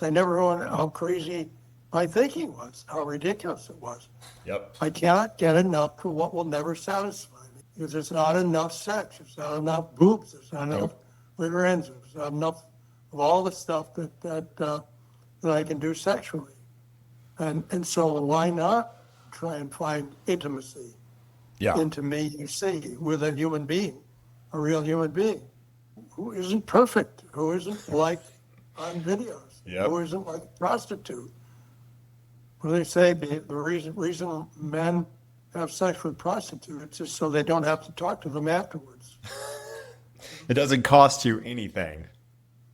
I never knew how crazy my thinking was, how ridiculous it was. Yep. I cannot get enough for what will never satisfy me. Because there's not enough sex, there's not enough boobs, there's not enough rear ends, there's not enough of all the stuff that I can do sexually. And so why not try and find intimacy, with a human being, a real human being, who isn't perfect, who isn't like on videos, who isn't like a prostitute. Well, they say the reason men have sex with prostitutes is so they don't have to talk to them afterwards. It doesn't cost you anything.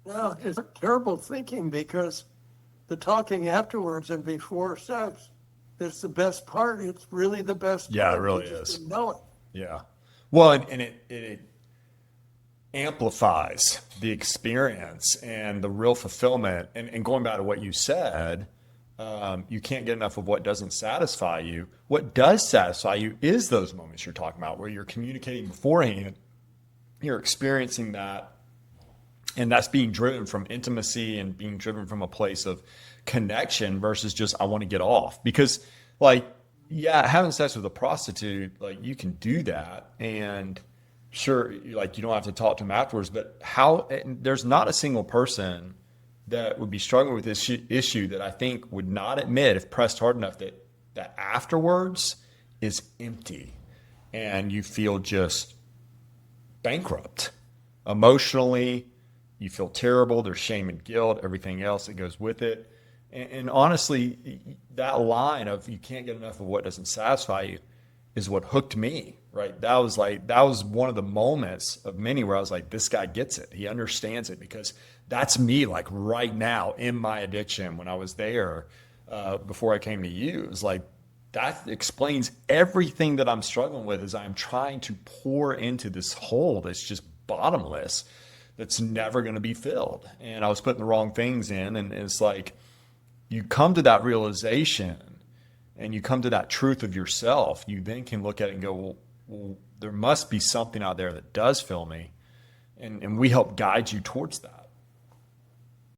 No, it's terrible thinking, because the talking afterwards and before sex is the best part. It's really the best part. Yeah, it really You just is. didn't know it. Yeah. Well, and it amplifies the experience and the real fulfillment. And going back to what you said, you can't get enough of what doesn't satisfy you. What does satisfy you is those moments you're talking about, where you're communicating beforehand, you're experiencing that, and that's being driven from intimacy and being driven from a place of connection versus just, I want to get off. Because, like, yeah, having sex with a prostitute, like, you can do that, and sure, like, you don't have to talk to them afterwards, but there's not a single person that would be struggling with this issue that I think would not admit, if pressed hard enough, that afterwards is empty and you feel just bankrupt emotionally. You feel terrible. There's shame and guilt, everything else that goes with it. And honestly, that line of you can't get enough of what doesn't satisfy you is what hooked me, right? That was one of the moments of many where I was like, this guy gets it. He understands it, because that's me, like, right now in my addiction. When I was there before I came to you, it was like, that explains everything that I'm struggling with, as I'm trying to pour into this hole that's just bottomless, that's never going to be filled. And I was putting the wrong things in. And it's like, you come to that realization and you come to that truth of yourself, you then can look at it and go, well, there must be something out there that does fill me. And we help guide you towards that.